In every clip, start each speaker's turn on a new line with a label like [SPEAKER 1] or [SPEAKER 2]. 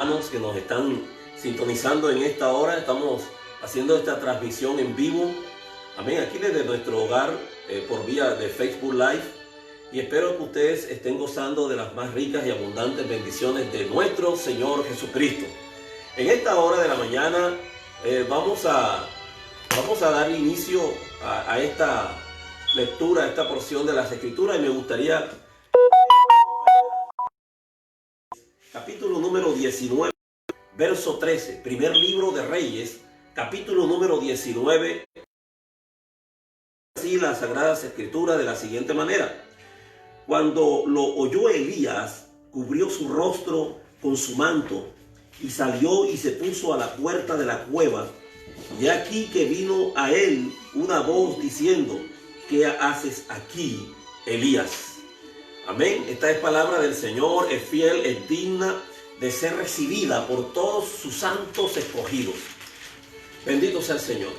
[SPEAKER 1] hermanos que nos están sintonizando en esta hora. Estamos haciendo esta transmisión en vivo, amén, aquí desde nuestro hogar por vía de Facebook Live, y espero que ustedes estén gozando de las más ricas y abundantes bendiciones de nuestro Señor Jesucristo. En esta hora de la mañana vamos a dar inicio a esta lectura, a esta porción de las Escrituras, y me gustaría capítulo número 19, verso 13, primer libro de Reyes, capítulo número 19. Así las Sagradas Escrituras de la siguiente manera: cuando lo oyó Elías, cubrió su rostro con su manto y salió y se puso a la puerta de la cueva. Y aquí que vino a él una voz diciendo: ¿qué haces aquí, Elías? Amén. Esta es palabra del Señor, es fiel, es digna de ser recibida por todos sus santos escogidos. Bendito sea el Señor.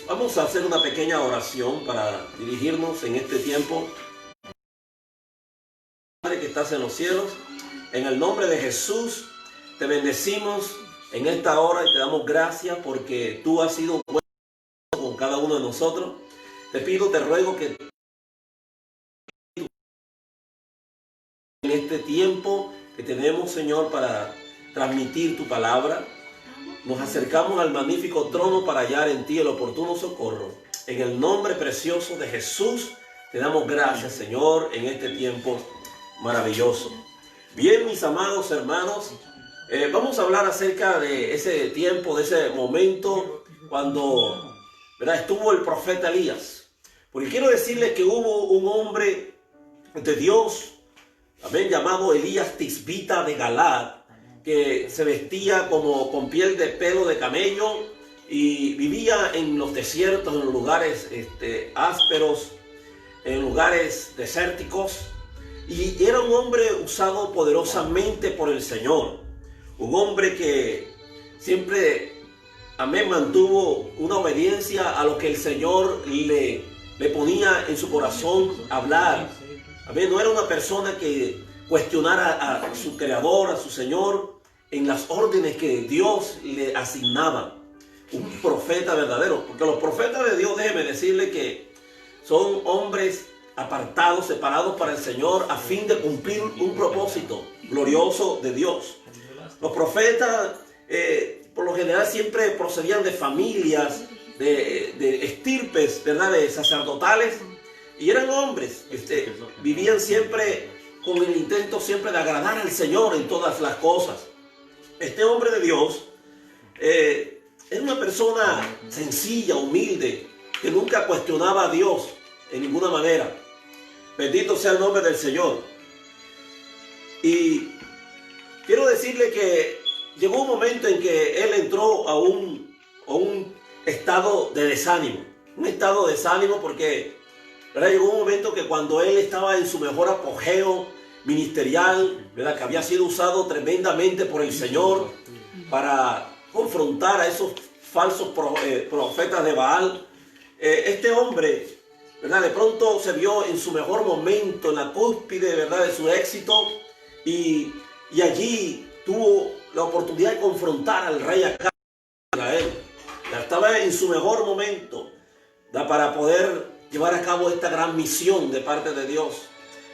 [SPEAKER 1] Vamos a hacer una pequeña oración para dirigirnos en este tiempo. Padre que estás en los cielos, en el nombre de Jesús, te bendecimos en esta hora y te damos gracias porque tú has sido bueno con cada uno de nosotros. Te pido, te ruego que en este tiempo que tenemos, Señor, para transmitir tu palabra, nos acercamos al magnífico trono para hallar en ti el oportuno socorro. En el nombre precioso de Jesús te damos gracias, Señor, en este tiempo maravilloso. Bien, mis amados hermanos, vamos a hablar acerca de ese tiempo, de ese momento cuando, ¿verdad?, estuvo el profeta Elías. Porque quiero decirles que hubo un hombre de Dios, amén, llamado Elías Tisbita de Galaad, que se vestía como con piel de pelo de camello y vivía en los desiertos, en los lugares ásperos, en lugares desérticos, y era un hombre usado poderosamente por el Señor, un hombre que siempre, amén, mantuvo una obediencia a lo que el Señor le ponía en su corazón hablar. Amén. No era una persona que cuestionara a su creador, a su Señor, en las órdenes que Dios le asignaba. Un profeta verdadero, porque los profetas de Dios, déjeme decirle que son hombres apartados, separados para el Señor, a fin de cumplir un propósito glorioso de Dios. Los profetas, por lo general, siempre procedían de familias, de estirpes, ¿verdad?, de sacerdotales, y eran hombres, vivían siempre con el intento siempre de agradar al Señor en todas las cosas. Este hombre de Dios era una persona sencilla, humilde, que nunca cuestionaba a Dios en ninguna manera. Bendito sea el nombre del Señor. Y quiero decirle que llegó un momento en que él entró a un estado de desánimo. Un estado de desánimo porque, ¿verdad?, llegó un momento que cuando él estaba en su mejor apogeo ministerial, ¿verdad?, que había sido usado tremendamente por el Señor para confrontar a esos falsos profetas de Baal, este hombre, ¿verdad?, de pronto se vio en su mejor momento, en la cúspide, ¿verdad?, de su éxito, y allí tuvo la oportunidad de confrontar al rey Acab de Israel. Estaba en su mejor momento, ¿verdad?, para poder llevar a cabo esta gran misión de parte de Dios.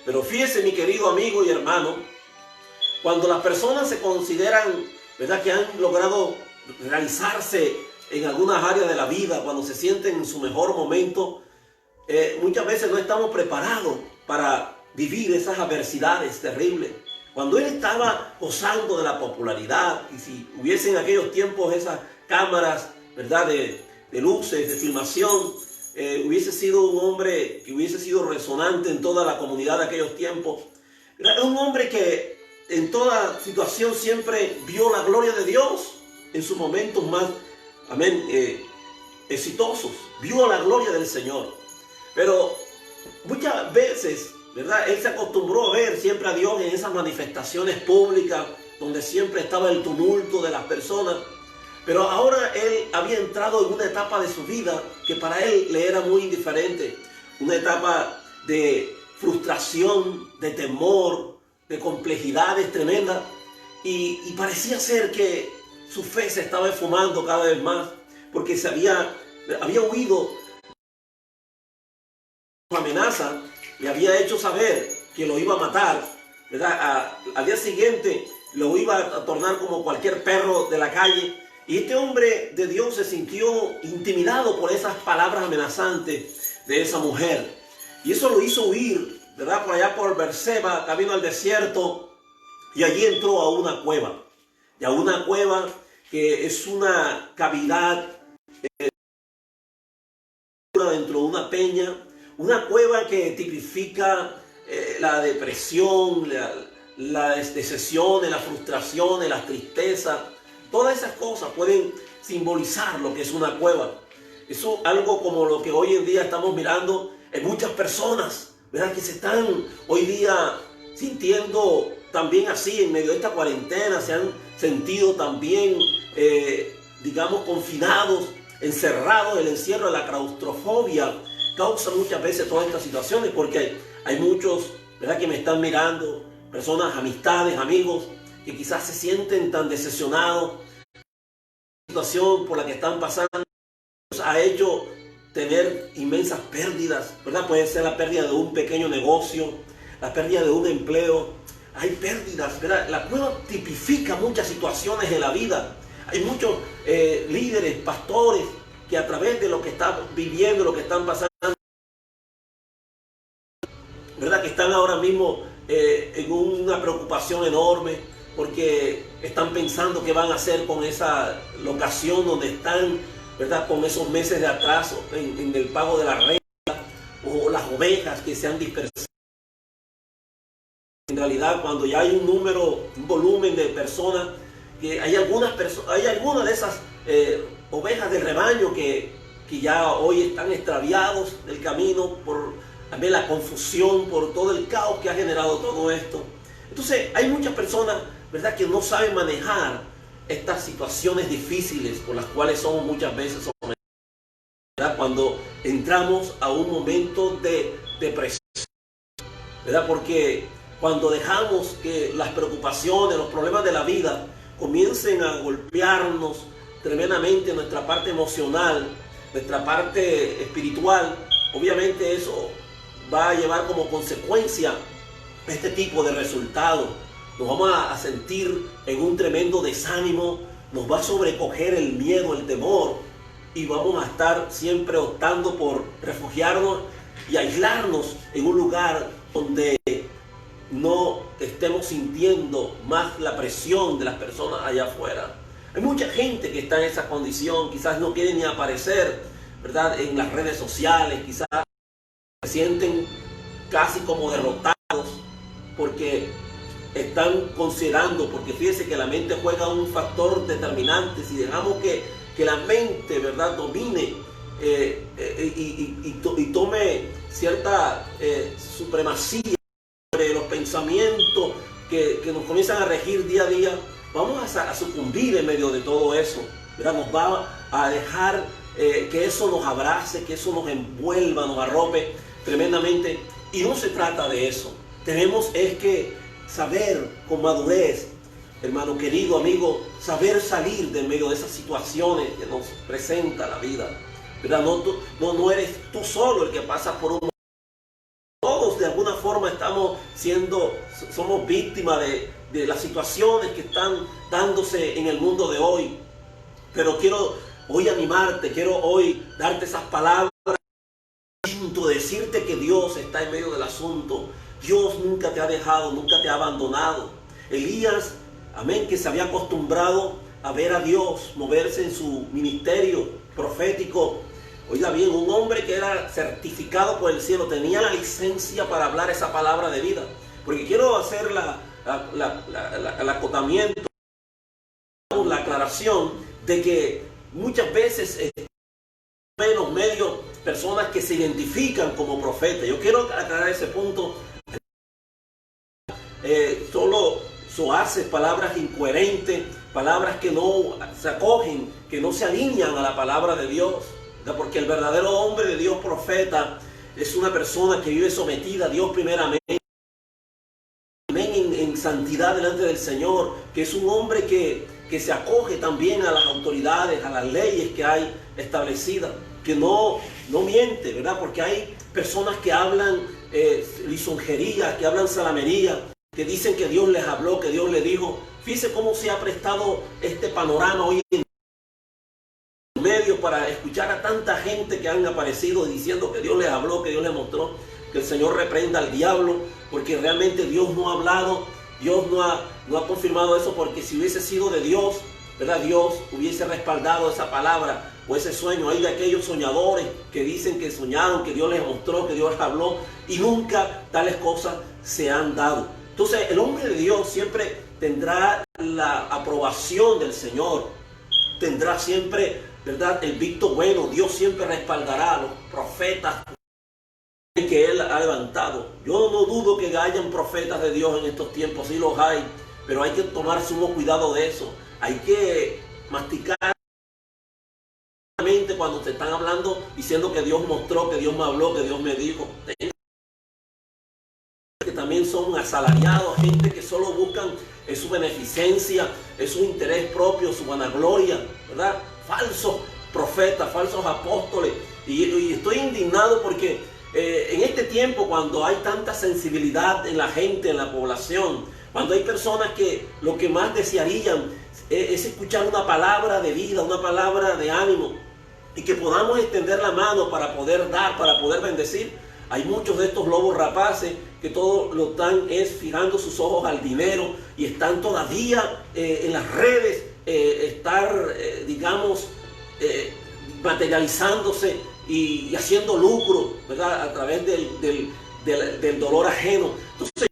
[SPEAKER 1] Pero fíjese, mi querido amigo y hermano, cuando las personas se consideran, ¿verdad?, que han logrado realizarse en algunas áreas de la vida, cuando se sienten en su mejor momento, muchas veces no estamos preparados para vivir esas adversidades terribles. Cuando él estaba gozando de la popularidad, y si hubiese en aquellos tiempos esas cámaras, ¿verdad?, de luces, de filmación, hubiese sido un hombre que hubiese sido resonante en toda la comunidad de aquellos tiempos. Era un hombre que en toda situación siempre vio la gloria de Dios en sus momentos más, amén, exitosos. Vio la gloria del Señor. Pero muchas veces, ¿verdad?, él se acostumbró a ver siempre a Dios en esas manifestaciones públicas donde siempre estaba el tumulto de las personas. Pero ahora él había entrado en una etapa de su vida que para él le era muy indiferente. Una etapa de frustración, de temor, de complejidades tremendas. y parecía ser que su fe se estaba esfumando cada vez más, porque había huido la amenaza, le había hecho saber que lo iba a matar, ¿verdad? Al día siguiente lo iba a tornar como cualquier perro de la calle. Y este hombre de Dios se sintió intimidado por esas palabras amenazantes de esa mujer. Y eso lo hizo huir, ¿verdad? Por allá por Berseba, camino al desierto. Y allí entró a una cueva. Y a una cueva que es una cavidad dentro de una peña. Una cueva que tipifica la depresión, la decepción, las frustraciones, las tristezas. Todas esas cosas pueden simbolizar lo que es una cueva. Eso es algo como lo que hoy en día estamos mirando en muchas personas, ¿verdad? Que se están hoy día sintiendo también así en medio de esta cuarentena, se han sentido también, digamos, confinados, encerrados. El encierro de la claustrofobia causa muchas veces todas estas situaciones, porque hay muchos, ¿verdad?, que me están mirando, personas, amistades, amigos, que quizás se sienten tan decepcionados. La situación por la que están pasando ha hecho tener inmensas pérdidas, ¿verdad? Puede ser la pérdida de un pequeño negocio, la pérdida de un empleo. Hay pérdidas, ¿verdad? La cueva tipifica muchas situaciones de la vida. Hay muchos líderes, pastores, que a través de lo que están viviendo, lo que están pasando, ¿verdad?, que están ahora mismo en una preocupación enorme, porque están pensando qué van a hacer con esa locación donde están, ¿verdad?, con esos meses de atraso en el pago de la renta, o las ovejas que se han dispersado. En realidad, cuando ya hay un volumen de personas, que hay algunas de esas ovejas del rebaño que ya hoy están extraviados del camino por también la confusión, por todo el caos que ha generado todo esto. Entonces hay muchas personas, ¿verdad?, que no saben manejar estas situaciones difíciles por las cuales somos muchas veces sometidos, ¿verdad?, cuando entramos a un momento de depresión, ¿verdad? Porque cuando dejamos que las preocupaciones, los problemas de la vida comiencen a golpearnos tremendamente en nuestra parte emocional, nuestra parte espiritual, obviamente eso va a llevar como consecuencia este tipo de resultados. Nos vamos a sentir en un tremendo desánimo, nos va a sobrecoger el miedo, el temor, y vamos a estar siempre optando por refugiarnos y aislarnos en un lugar donde no estemos sintiendo más la presión de las personas allá afuera. Hay mucha gente que está en esa condición, quizás no quiere ni aparecer, ¿verdad?, en las redes sociales, quizás se sienten casi como derrotados porque están considerando, porque fíjense que la mente juega un factor determinante. Si dejamos que la mente, ¿verdad?, domine y tome cierta supremacía sobre los pensamientos que nos comienzan a regir día a día, vamos a sucumbir en medio de todo eso, ¿verdad? Nos va a dejar que eso nos abrace, que eso nos envuelva, nos arrope tremendamente. Y no se trata de eso. Tenemos es que saber con madurez, hermano querido, amigo, saber salir de medio de esas situaciones que nos presenta la vida, ¿verdad? No eres tú solo el que pasa por un... Todos de alguna forma somos víctimas de las situaciones que están dándose en el mundo de hoy. Pero quiero hoy animarte, quiero hoy darte esas palabras, decirte que Dios está en medio del asunto. Dios nunca te ha dejado, nunca te ha abandonado. Elías, amén, que se había acostumbrado a ver a Dios moverse en su ministerio profético. Oiga bien, un hombre que era certificado por el cielo, tenía la licencia para hablar esa palabra de vida. Porque quiero hacer el acotamiento, la aclaración de que muchas veces menos medios, personas que se identifican como profetas. Yo quiero aclarar ese punto. Solo hace palabras incoherentes, palabras que no se acogen, que no se alinean a la palabra de Dios. Porque el verdadero hombre de Dios, profeta, es una persona que vive sometida a Dios primeramente, en santidad delante del Señor, que es un hombre que se acoge también a las autoridades, a las leyes que hay establecidas, que no miente, ¿verdad? Porque hay personas que hablan lisonjería, que hablan salamería, que dicen que Dios les habló, que Dios les dijo. Fíjense cómo se ha prestado este panorama hoy en medio para escuchar a tanta gente que han aparecido diciendo que Dios les habló, que Dios les mostró. Que el Señor reprenda al diablo, porque realmente Dios no ha hablado, Dios no ha confirmado eso, porque si hubiese sido de Dios, ¿verdad? Dios hubiese respaldado esa palabra o ese sueño. Hay de aquellos soñadores que dicen que soñaron, que Dios les mostró, que Dios les habló, y nunca tales cosas se han dado. Entonces el hombre de Dios siempre tendrá la aprobación del Señor, tendrá siempre, ¿verdad?, el visto bueno. Dios siempre respaldará a los profetas que Él ha levantado. Yo no dudo que hayan profetas de Dios en estos tiempos, sí los hay, pero hay que tomar sumo cuidado de eso. Hay que masticar cuando te están hablando, diciendo que Dios mostró, que Dios me habló, que Dios me dijo. Que también son asalariados, gente que solo buscan su beneficencia, su interés propio, su vanagloria, ¿verdad? Falsos profetas, falsos apóstoles. Y estoy indignado porque en este tiempo, cuando hay tanta sensibilidad en la gente, en la población, cuando hay personas que lo que más desearían es escuchar una palabra de vida, una palabra de ánimo, y que podamos extender la mano para poder dar, para poder bendecir, hay muchos de estos lobos rapaces que todo lo están fijando sus ojos al dinero y están todavía en las redes, digamos, materializándose y haciendo lucro, ¿verdad?, a través del dolor ajeno. Entonces,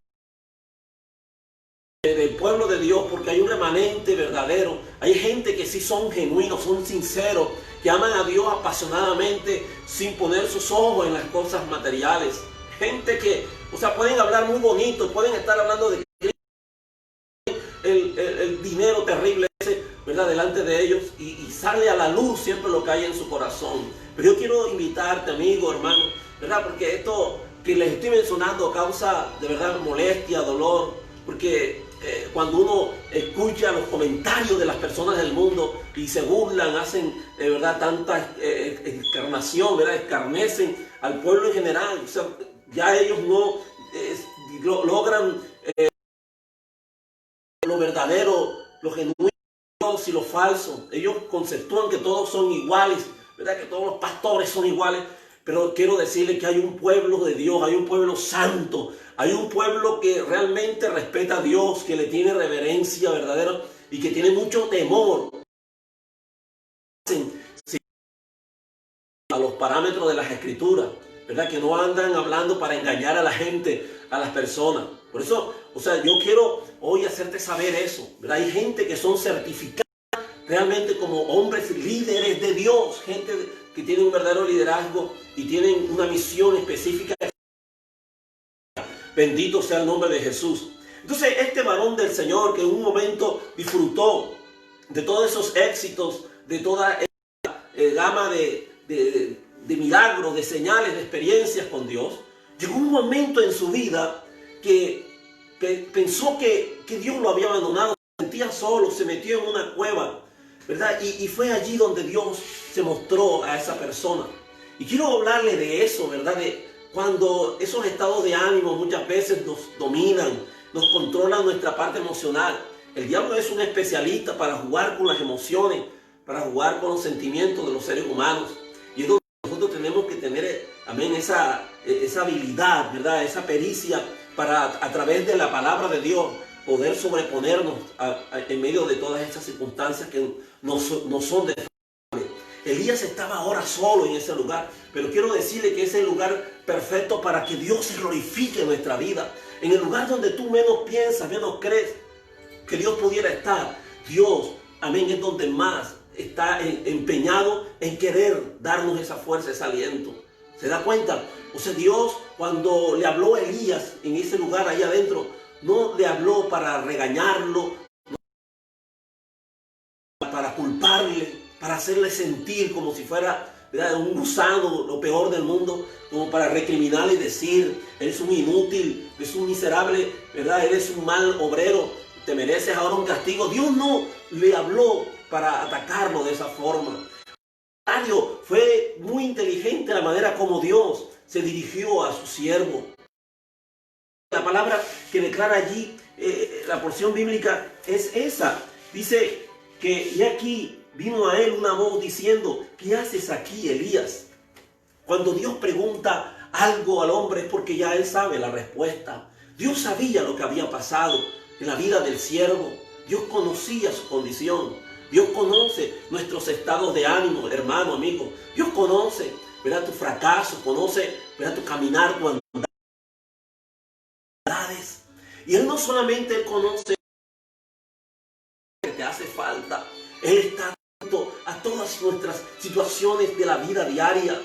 [SPEAKER 1] del pueblo de Dios, porque hay un remanente verdadero, hay gente que sí son genuinos, son sinceros, que aman a Dios apasionadamente sin poner sus ojos en las cosas materiales. Gente que, o sea, pueden hablar muy bonito, pueden estar hablando de el dinero terrible ese, ¿verdad?, delante de ellos, y sale a la luz siempre lo que hay en su corazón. Pero yo quiero invitarte, amigo, hermano, ¿verdad?, porque esto que les estoy mencionando causa de verdad molestia, dolor, porque cuando uno escucha los comentarios de las personas del mundo y se burlan, hacen de verdad tanta encarnación, ¿verdad?, escarnecen al pueblo en general. O sea, ya ellos no logran lo verdadero, lo genuino y lo falso. Ellos conceptúan que todos son iguales, ¿verdad?, que todos los pastores son iguales. Pero quiero decirle que hay un pueblo de Dios, hay un pueblo santo, hay un pueblo que realmente respeta a Dios, que le tiene reverencia verdadera y que tiene mucho temor a los parámetros de las Escrituras, ¿verdad?, que no andan hablando para engañar a la gente, a las personas. Por eso, o sea, yo quiero hoy hacerte saber eso, ¿verdad? Hay gente que son certificadas realmente como hombres líderes de Dios, gente que tienen un verdadero liderazgo y tienen una misión específica. Bendito sea el nombre de Jesús. Entonces, este varón del Señor que en un momento disfrutó de todos esos éxitos, de toda esa gama de milagros, de señales, de experiencias con Dios, llegó un momento en su vida que pensó que Dios lo había abandonado, se sentía solo, se metió en una cueva, ¿verdad? Y fue allí donde Dios se mostró a esa persona. Y quiero hablarle de eso, ¿verdad? De cuando esos estados de ánimo muchas veces nos dominan, nos controlan nuestra parte emocional. El diablo es un especialista para jugar con las emociones, para jugar con los sentimientos de los seres humanos. Y es donde nosotros tenemos que tener, amén, esa habilidad, ¿verdad? Esa pericia para, a través de la palabra de Dios, poder sobreponernos en medio de todas estas circunstancias que no son de... Elías estaba ahora solo en ese lugar, pero quiero decirle que es el lugar perfecto para que Dios se glorifique en nuestra vida. En el lugar donde tú menos piensas, menos crees que Dios pudiera estar, Dios, amén, es donde más está empeñado en querer darnos esa fuerza, ese aliento. ¿Se da cuenta? O sea, Dios, cuando le habló a Elías en ese lugar allá adentro, no le habló para regañarlo, para culparle, para hacerle sentir como si fuera ¿verdad?, un gusano, lo peor del mundo, como para recriminar y decir, eres un inútil, eres un miserable, ¿verdad?, eres un mal obrero, te mereces ahora un castigo. Dios no le habló para atacarlo de esa forma. Fue muy inteligente la manera como Dios se dirigió a su siervo. La palabra que declara allí la porción bíblica es esa. Dice que, y aquí vino a él una voz diciendo, ¿qué haces aquí, Elías? Cuando Dios pregunta algo al hombre es porque ya él sabe la respuesta. Dios sabía lo que había pasado en la vida del siervo. Dios conocía su condición. Dios conoce nuestros estados de ánimo, hermano, amigo. Dios conoce, ¿verdad?, tu fracaso, conoce, ¿verdad?, tu caminar, tu andar. Y Él no solamente conoce que te hace falta, Él está atento a todas nuestras situaciones de la vida diaria.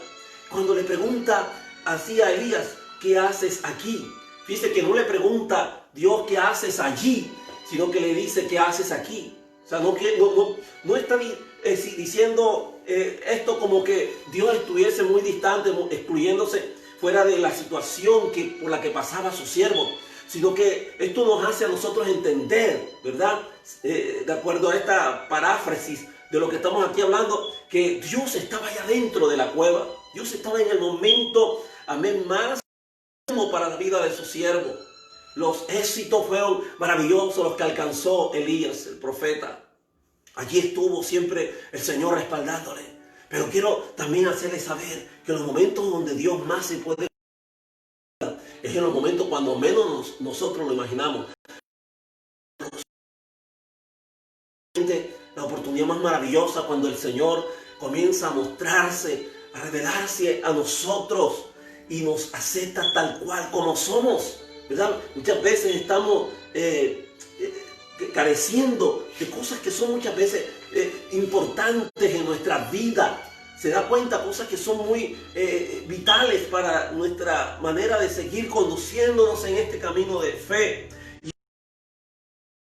[SPEAKER 1] Cuando le pregunta así a Elías, ¿qué haces aquí? Fíjese que no le pregunta Dios, ¿qué haces allí?, sino que le dice, ¿qué haces aquí? O sea, no está diciendo esto como que Dios estuviese muy distante, excluyéndose fuera de la situación por la que pasaba su siervo, sino que esto nos hace a nosotros entender, ¿verdad?, de acuerdo a esta paráfrasis de lo que estamos aquí hablando, que Dios estaba allá dentro de la cueva. Dios estaba en el momento, amén, más para la vida de su siervo. Los éxitos fueron maravillosos los que alcanzó Elías, el profeta. Allí estuvo siempre el Señor respaldándole. Pero quiero también hacerles saber que en los momentos donde Dios más se puede, es en los momentos cuando menos nosotros lo imaginamos. La oportunidad más maravillosa cuando el Señor comienza a mostrarse, a revelarse a nosotros y nos acepta tal cual como somos, ¿verdad? Muchas veces estamos careciendo de cosas que son muchas veces importantes en nuestra vida. Se da cuenta, cosas que son muy vitales para nuestra manera de seguir conduciéndonos en este camino de fe. Y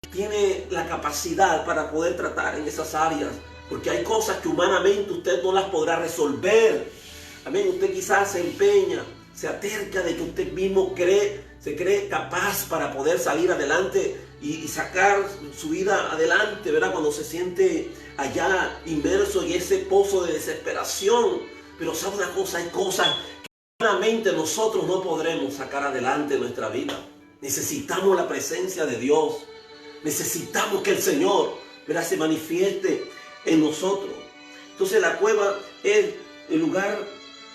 [SPEAKER 1] tiene la capacidad para poder tratar en esas áreas, porque hay cosas que humanamente usted no las podrá resolver. Amén. Usted quizás se empeña, se aterca de que usted mismo se cree capaz para poder salir adelante y sacar su vida adelante, ¿verdad?, cuando se siente allá inmerso en ese pozo de desesperación. Pero sabe una cosa, hay cosas que humanamente nosotros no podremos sacar adelante en nuestra vida. Necesitamos la presencia de Dios. Necesitamos que el Señor, ¿verdad?, se manifieste en nosotros. Entonces la cueva es el lugar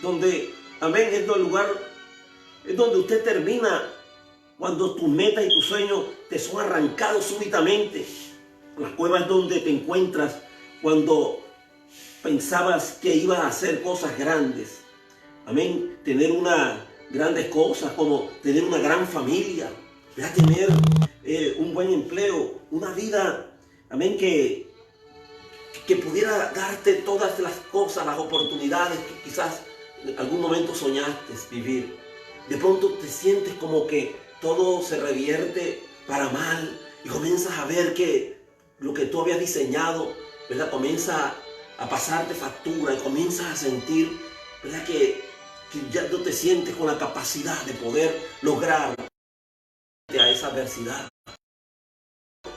[SPEAKER 1] donde, amén, es el lugar es donde usted termina cuando tus metas y tus sueños te son arrancados súbitamente. La cueva es donde te encuentras cuando pensabas que ibas a hacer cosas grandes. Amén. Tener unas grandes cosas como tener una gran familia, ¿verdad?, tener un buen empleo, una vida, amén, que pudiera darte todas las cosas, las oportunidades que quizás en algún momento soñaste vivir. De pronto te sientes como que todo se revierte para mal y comienzas a ver que lo que tú habías diseñado, ¿verdad?, comienza a pasarte factura y comienzas a sentir, ¿verdad?, que ya no te sientes con la capacidad de poder lograr a esa adversidad.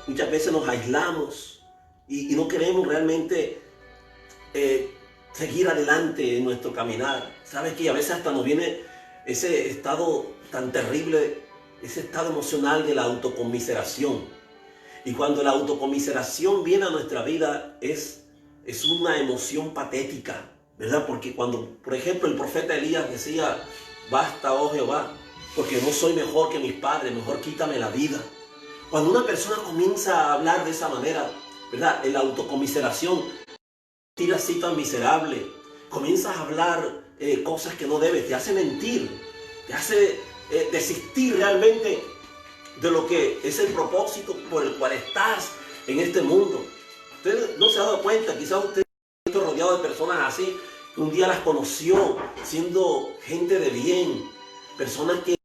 [SPEAKER 1] Muchas veces nos aislamos y no queremos realmente seguir adelante en nuestro caminar. ¿Sabes qué? A veces hasta nos viene ese estado tan terrible, ese estado emocional de la autocomiseración. Y cuando la autocomiseración viene a nuestra vida es una emoción patética, ¿verdad? Porque cuando, por ejemplo, el profeta Elías decía, basta, oh Jehová, porque no soy mejor que mis padres, mejor quítame la vida. Cuando una persona comienza a hablar de esa manera, ¿verdad?, en la autocomiseración, tira así tan miserable, comienzas a hablar cosas que no debes, te hace mentir, te hace desistir realmente de lo que es el propósito por el cual estás en este mundo. Usted no se ha dado cuenta, quizás usted está rodeado de personas así, que un día las conoció siendo gente de bien, personas que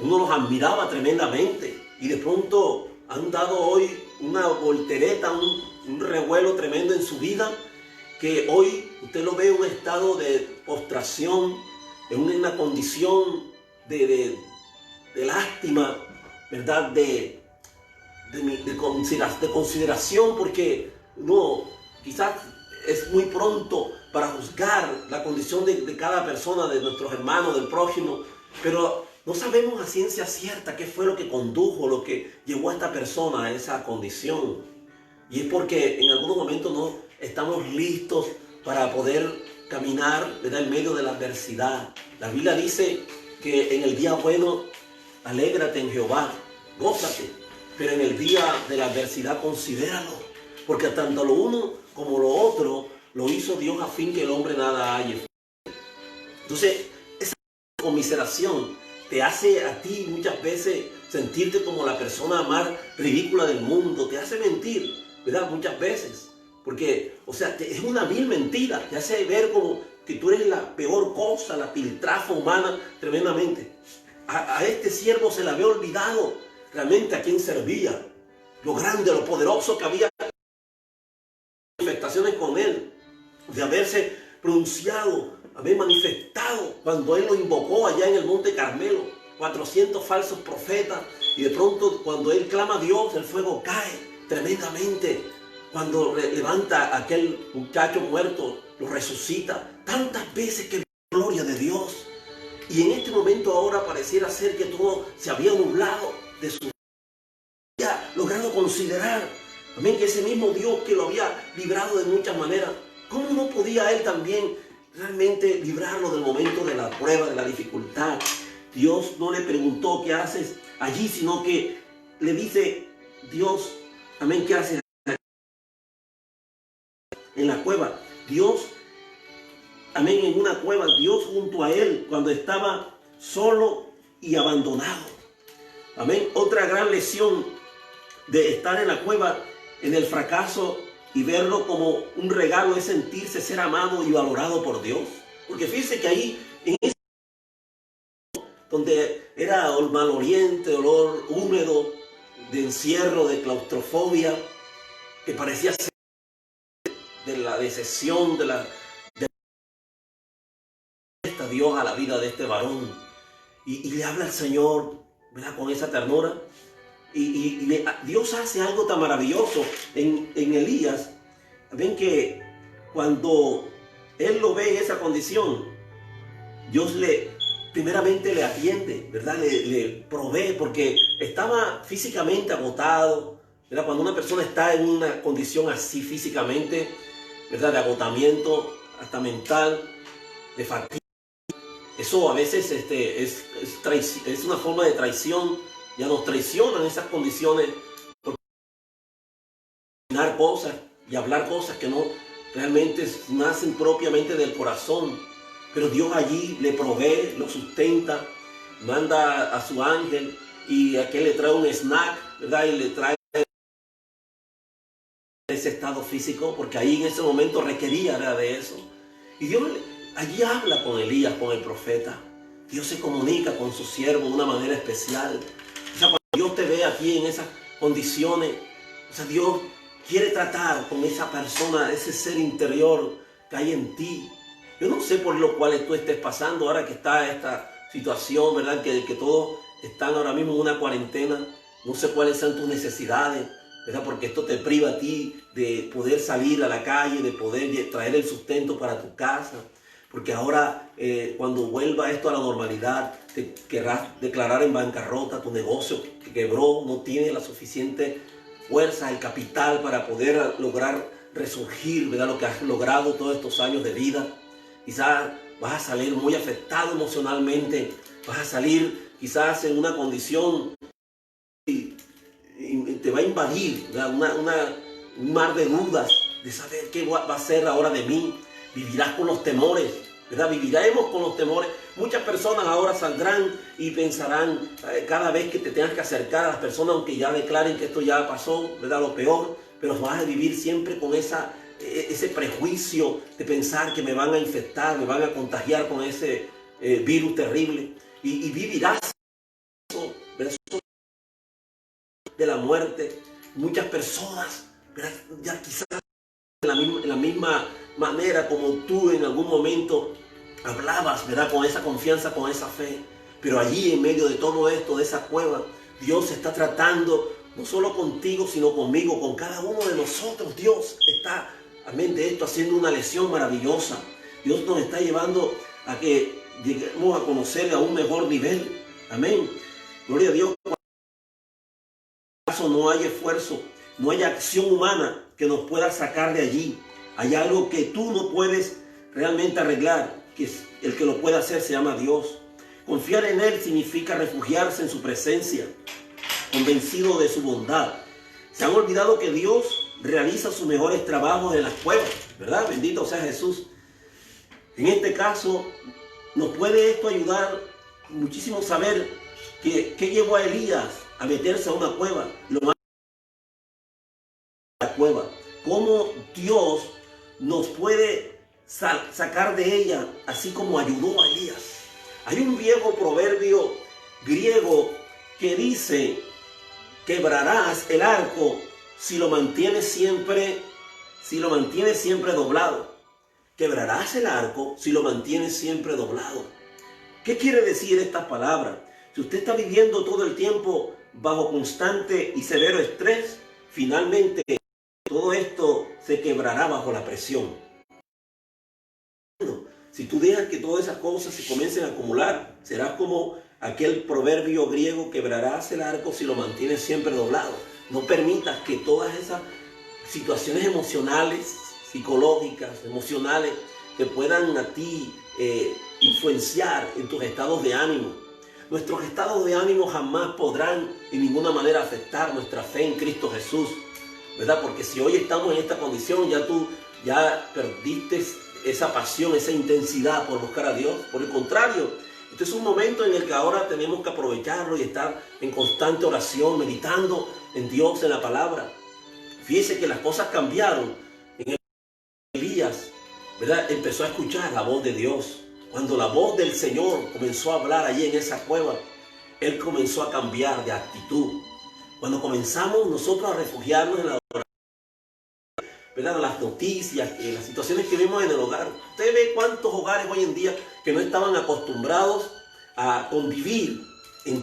[SPEAKER 1] uno los admiraba tremendamente y de pronto han dado hoy una voltereta, un revuelo tremendo en su vida que hoy usted lo ve en un estado de postración, en una condición de lástima, ¿verdad? De consideración, porque no, quizás es muy pronto para juzgar la condición de cada persona, de nuestros hermanos, del prójimo, pero no sabemos a ciencia cierta qué fue lo que condujo, lo que llevó a esta persona a esa condición. Y es porque en algunos momentos no estamos listos para poder caminar, ¿verdad?, en medio de la adversidad. La Biblia dice que en el día bueno, alégrate en Jehová, gózate, pero en el día de la adversidad considéralo, porque tanto lo uno como lo otro lo hizo Dios a fin que el hombre nada halle. Entonces, esa conmiseración te hace a ti muchas veces sentirte como la persona más ridícula del mundo, te hace mentir, ¿verdad? Muchas veces, porque, o sea, es una vil mentira, te hace ver como que tú eres la peor cosa, la piltrafa humana tremendamente. A este siervo se le había olvidado realmente a quién servía, lo grande, lo poderoso que había manifestaciones con él, de haberse pronunciado, haber manifestado cuando él lo invocó allá en el Monte Carmelo, 400 falsos profetas, y de pronto cuando él clama a Dios, el fuego cae tremendamente. Cuando levanta a aquel muchacho muerto, lo resucita, tantas veces que vio la gloria de Dios. Y en este momento ahora pareciera ser que todo se había nublado de su vida, había logrado considerar, amén, que ese mismo Dios que lo había librado de muchas maneras, ¿cómo no podía él también realmente librarlo del momento de la prueba, de la dificultad? Dios no le preguntó qué haces allí, sino que le dice Dios, amén, ¿qué haces en la cueva? Dios, amén, en una cueva, Dios junto a él cuando estaba solo y abandonado. Amén. Otra gran lección de estar en la cueva, en el fracaso y verlo como un regalo, es sentirse ser amado y valorado por Dios. Porque fíjense que ahí, en ese donde era el maloliente, olor húmedo, de encierro, de claustrofobia, que parecía ser de la decepción, de Dios a la vida de este varón. Y le habla al Señor, ¿verdad?, con esa ternura. Dios hace algo tan maravilloso en Elías. Ven que cuando él lo ve en esa condición, Dios primeramente le atiende, ¿verdad? Le provee, porque estaba físicamente agotado, ¿verdad? Cuando una persona está en una condición así físicamente, ¿verdad?, de agotamiento, hasta mental, de fatiga, eso a veces es una forma de traición. Ya nos traicionan esas condiciones por cosas y hablar cosas que no realmente nacen propiamente del corazón. Pero Dios allí le provee, lo sustenta, manda a su ángel y aquel le trae un snack, ¿verdad? Y le trae ese estado físico, porque ahí en ese momento requería, ¿verdad?, de eso. Y Dios allí habla con Elías, con el profeta. Dios se comunica con su siervo de una manera especial. O sea, cuando Dios te ve aquí en esas condiciones, o sea, Dios quiere tratar con esa persona, ese ser interior que hay en ti. Yo no sé por lo cual tú estés pasando ahora que está esta situación, ¿verdad?, que todos están ahora mismo en una cuarentena. No sé cuáles son tus necesidades, ¿verdad?, porque esto te priva a ti de poder salir a la calle, de poder traer el sustento para tu casa. Porque ahora, cuando vuelva esto a la normalidad, te querrás declarar en bancarrota, tu negocio que quebró, no tiene la suficiente fuerza, el capital para poder lograr resurgir, ¿verdad?, lo que has logrado todos estos años de vida. Quizás vas a salir muy afectado emocionalmente, vas a salir quizás en una condición y te va a invadir, ¿verdad?, un mar de dudas, de saber qué va a ser ahora de mí. Vivirás con los temores, ¿verdad? Viviremos con los temores. Muchas personas ahora saldrán y pensarán, cada vez que te tengas que acercar a las personas, aunque ya declaren que esto ya pasó, ¿verdad?, lo peor, pero vas a vivir siempre con ese prejuicio de pensar que me van a infectar, me van a contagiar con ese virus terrible. Y vivirás eso, ¿verdad?, de la muerte. Muchas personas, ¿verdad?, ya quizás en la misma manera como tú en algún momento hablabas, ¿verdad? Con esa confianza, con esa fe. Pero allí en medio de todo esto, de esa cueva, Dios está tratando no solo contigo, sino conmigo, con cada uno de nosotros. Dios está, amén, de esto haciendo una lección maravillosa. Dios nos está llevando a que lleguemos a conocerle a un mejor nivel. Amén. Gloria a Dios. No hay esfuerzo, no hay acción humana que nos pueda sacar de allí. Hay algo que tú no puedes realmente arreglar, que el que lo puede hacer se llama Dios. Confiar en Él significa refugiarse en su presencia, convencido de su bondad. Se han olvidado que Dios realiza sus mejores trabajos en las cuevas, ¿verdad? Bendito sea Jesús. En este caso, nos puede esto ayudar muchísimo saber qué llevó a Elías a meterse a una cueva. Lo más la cueva, cómo Dios nos puede sacar de ella, así como ayudó a Elías. Hay un viejo proverbio griego que dice: quebrarás el arco si lo mantienes siempre doblado. Quebrarás el arco si lo mantienes siempre doblado. ¿Qué quiere decir estas palabras? Si usted está viviendo todo el tiempo bajo constante y severo estrés, finalmente todo esto se quebrará bajo la presión. Si tú dejas que todas esas cosas se comiencen a acumular, serás como aquel proverbio griego: quebrarás el arco si lo mantienes siempre doblado. No permitas que todas esas situaciones emocionales, psicológicas, emocionales, te puedan a ti influenciar en tus estados de ánimo. Nuestros estados de ánimo jamás podrán en ninguna manera afectar nuestra fe en Cristo Jesús, ¿verdad? Porque si hoy estamos en esta condición, ya perdiste esa pasión, esa intensidad por buscar a Dios. Por el contrario, este es un momento en el que ahora tenemos que aprovecharlo y estar en constante oración, meditando en Dios, en la palabra. Fíjese que las cosas cambiaron. En Elías, ¿verdad?, empezó a escuchar la voz de Dios. Cuando la voz del Señor comenzó a hablar allí en esa cueva, él comenzó a cambiar de actitud. Cuando comenzamos nosotros a refugiarnos en la oración, ¿verdad?, las noticias, las situaciones que vemos en el hogar. Usted ve cuántos hogares hoy en día que no estaban acostumbrados a convivir en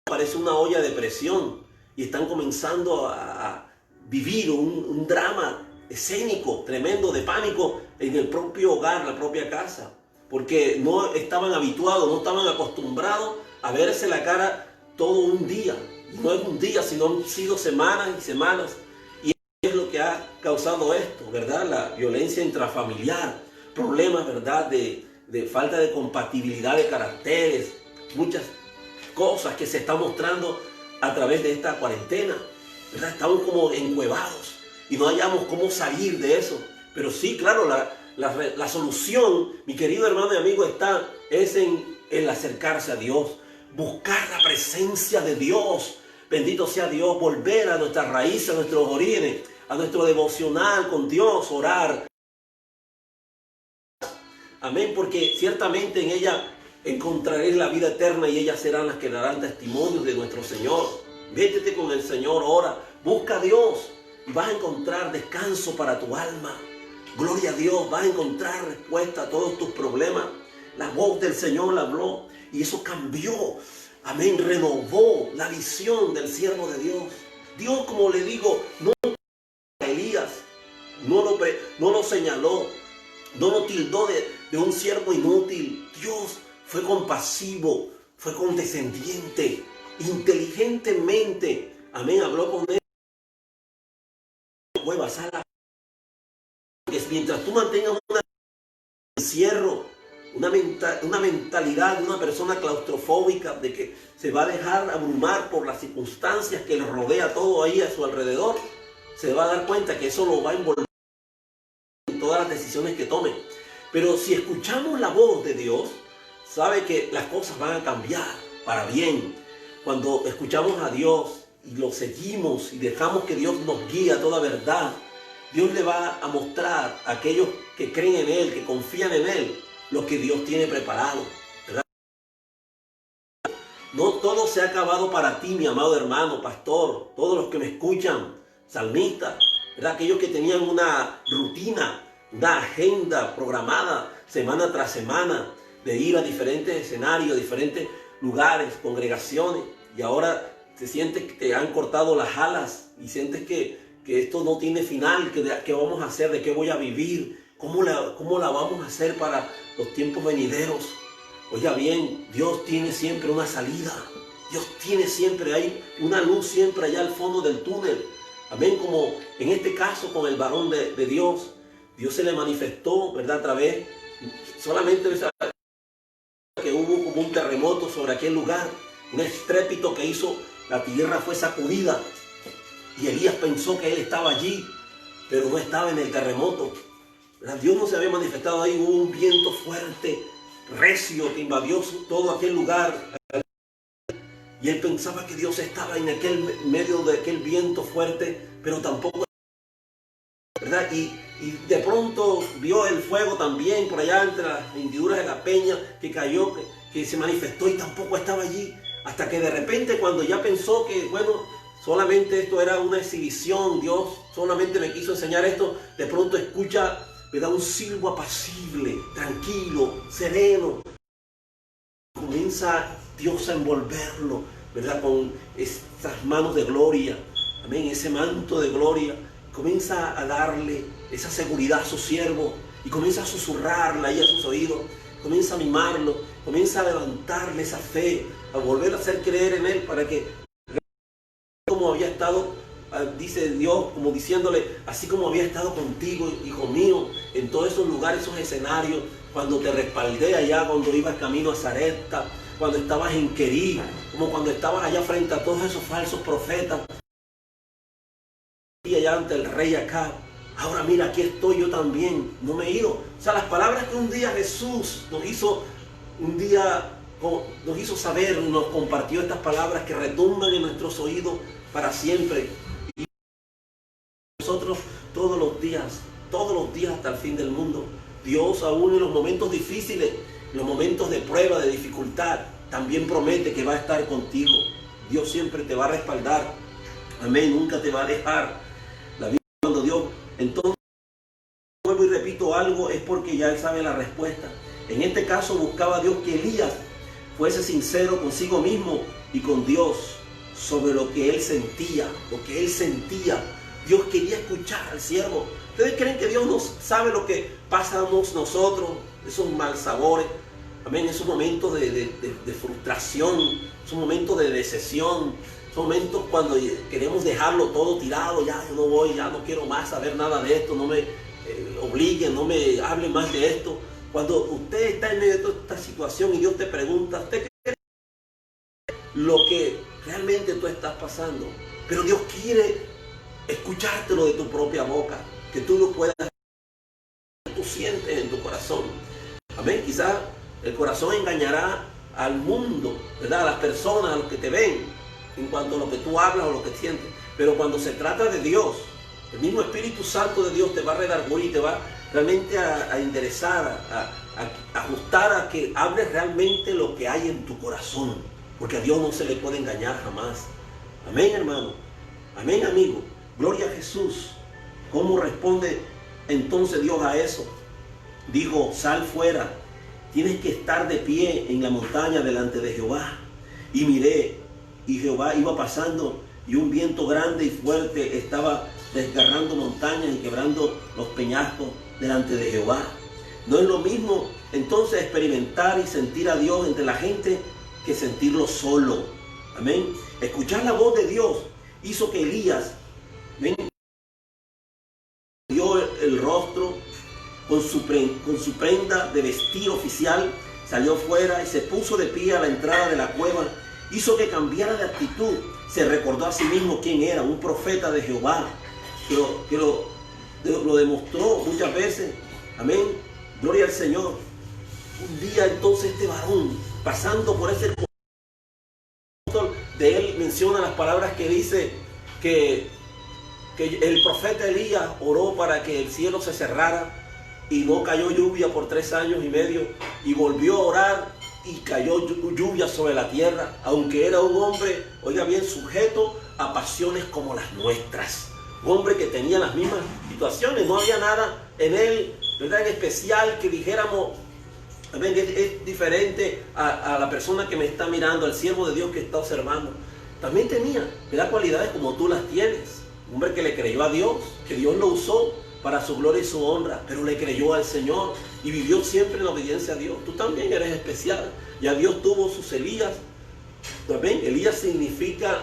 [SPEAKER 1] parece una olla de presión y están comenzando a vivir un drama escénico tremendo de pánico en el propio hogar, la propia casa, porque no estaban habituados, no estaban acostumbrados a verse la cara todo un día. No es un día, sino han sido semanas y semanas. Y es lo que ha causado esto, ¿verdad? La violencia intrafamiliar, problemas, ¿verdad?, de falta de compatibilidad de caracteres, muchas cosas que se están mostrando a través de esta cuarentena, ¿verdad? Estamos como encuevados y no hallamos cómo salir de eso. Pero sí, claro, la solución, mi querido hermano y amigo, es en el acercarse a Dios, buscar la presencia de Dios. Bendito sea Dios, volver a nuestras raíces, a nuestros orígenes, a nuestro devocional con Dios, orar. Amén, porque ciertamente en ella encontraréis la vida eterna y ellas serán las que darán testimonio de nuestro Señor. Métete con el Señor, ora, busca a Dios y vas a encontrar descanso para tu alma. Gloria a Dios, vas a encontrar respuesta a todos tus problemas. La voz del Señor la habló y eso cambió. Amén, renovó la visión del siervo de Dios. Dios, como le digo, no a Elías, no lo señaló, no lo tildó de un siervo inútil. Dios fue compasivo, fue condescendiente, inteligentemente. Amén, habló con él. Mientras tú mantengas un encierro, una mentalidad de una persona claustrofóbica, de que se va a dejar abrumar por las circunstancias que le rodea todo ahí a su alrededor, se va a dar cuenta que eso lo va a envolver en todas las decisiones que tome. Pero si escuchamos la voz de Dios, sabe que las cosas van a cambiar para bien. Cuando escuchamos a Dios y lo seguimos y dejamos que Dios nos guíe a toda verdad, Dios le va a mostrar a aquellos que creen en Él, que confían en Él, lo que Dios tiene preparado, ¿verdad? No todo se ha acabado para ti, mi amado hermano, pastor, todos los que me escuchan, salmistas. ¿verdad? Aquellos que tenían una rutina, una agenda programada semana tras semana de ir a diferentes escenarios, diferentes lugares, congregaciones, y ahora te sientes que te han cortado las alas y sientes que esto no tiene final, ¿qué vamos a hacer? ¿De qué voy a vivir? ¿Cómo la vamos a hacer para los tiempos venideros? Oiga bien, Dios tiene siempre una salida. Dios tiene siempre, hay una luz siempre allá al fondo del túnel. Amén, como en este caso con el varón de Dios. Dios se le manifestó, ¿verdad? A través, solamente que hubo como un terremoto sobre aquel lugar. Un estrépito que hizo, la tierra fue sacudida. Y Elías pensó que él estaba allí, pero no estaba en el terremoto. Dios no se había manifestado ahí, hubo un viento fuerte, recio, que invadió todo aquel lugar. Y él pensaba que Dios estaba en medio de aquel viento fuerte, pero tampoco, ¿verdad? Y de pronto vio el fuego también por allá entre las hendiduras de la peña que cayó, que se manifestó y tampoco estaba allí. Hasta que de repente, cuando ya pensó que, bueno, solamente esto era una exhibición, Dios solamente me quiso enseñar esto, de pronto escucha, ¿verdad? Un silbo apacible, tranquilo, sereno. Comienza Dios a envolverlo, ¿verdad? Con estas manos de gloria, amén, ese manto de gloria. Comienza a darle esa seguridad a su siervo y comienza a susurrarle ahí a sus oídos. Comienza a mimarlo, comienza a levantarle esa fe, a volver a hacer creer en él para que, como había estado, dice Dios, como diciéndole, así como había estado contigo, hijo mío, en todos esos lugares, esos escenarios, cuando te respaldé allá, cuando ibas camino a Sarepta, cuando estabas en Querí, como cuando estabas allá frente a todos esos falsos profetas, y allá ante el rey Acab. Ahora mira, aquí estoy yo también, no me he ido. O sea, las palabras que un día Jesús nos hizo saber, nos compartió estas palabras que retumban en nuestros oídos para siempre. Y nosotros todos los días hasta el fin del mundo, Dios aún en los momentos difíciles, en los momentos de prueba, de dificultad, también promete que va a estar contigo. Dios siempre te va a respaldar. Amén, nunca te va a dejar. La Biblia, cuando Dios, entonces, vuelvo y repito algo, es porque ya Él sabe la respuesta. En este caso buscaba Dios que Elías fuese sincero consigo mismo y con Dios sobre lo que él sentía, Dios quería escuchar al siervo. ¿Ustedes creen que Dios no sabe lo que pasamos nosotros? Esos malsabores, amén, esos momentos de frustración, esos momentos de decepción, esos momentos cuando queremos dejarlo todo tirado, ya yo no voy, ya no quiero más saber nada de esto, no me obliguen, no me hablen más de esto. Cuando usted está en medio de toda esta situación y Dios te pregunta, ¿usted cree lo que realmente tú estás pasando? Pero Dios quiere escuchártelo de tu propia boca, que tú lo puedas, que tú sientes en tu corazón. Amén. Quizás el corazón engañará al mundo, ¿verdad? A las personas, a los que te ven, en cuanto a lo que tú hablas o lo que sientes. Pero cuando se trata de Dios, el mismo Espíritu Santo de Dios te va a redarguir y te va realmente a interesar, a ajustar a que hables realmente lo que hay en tu corazón. Porque a Dios no se le puede engañar jamás. Amén, hermano. Amén, amigo. Gloria a Jesús. ¿Cómo responde entonces Dios a eso? Dijo, sal fuera. Tienes que estar de pie en la montaña delante de Jehová. Y miré, y Jehová iba pasando, y un viento grande y fuerte estaba desgarrando montañas y quebrando los peñascos delante de Jehová. No es lo mismo entonces experimentar y sentir a Dios entre la gente que sentirlo solo. Amén. Escuchar la voz de Dios hizo que Elías, amén, dio el rostro con su prenda de vestir oficial, salió fuera y se puso de pie a la entrada de la cueva. Hizo que cambiara de actitud. Se recordó a sí mismo quién era, un profeta de Jehová, que lo demostró muchas veces. Amén. Gloria al Señor. Un día entonces este varón, pasando por ese de él, menciona las palabras que dice que el profeta Elías oró para que el cielo se cerrara y no cayó lluvia por 3 años y medio, y volvió a orar y cayó lluvia sobre la tierra, aunque era un hombre, oiga bien, sujeto a pasiones como las nuestras. Un hombre que tenía las mismas situaciones, no había nada en él, ¿verdad?, en especial que dijéramos, amén, es diferente a la persona que me está mirando, al siervo de Dios que está observando. También tenía, ¿verdad?, cualidades como tú las tienes. Un hombre que le creyó a Dios, que Dios lo usó para su gloria y su honra, pero le creyó al Señor y vivió siempre en la obediencia a Dios. Tú también eres especial. Ya Dios tuvo sus Elías. Amén. Elías significa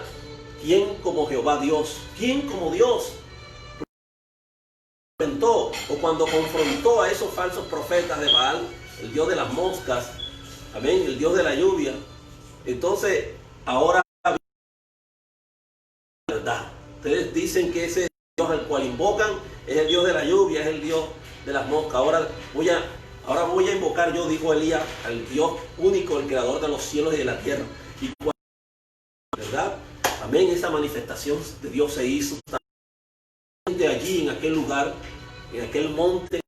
[SPEAKER 1] ¿quién como Jehová Dios? ¿Quién como Dios? O cuando confrontó a esos falsos profetas de Baal, el Dios de las moscas, amén, el Dios de la lluvia. Entonces, ahora la verdad. Ustedes dicen que ese Dios al cual invocan es el Dios de la lluvia, es el Dios de las moscas. Ahora voy a invocar yo, dijo Elías, al Dios único, el creador de los cielos y de la tierra. Y ¿verdad? Amén, esa manifestación de Dios se hizo allí en aquel lugar, en aquel monte,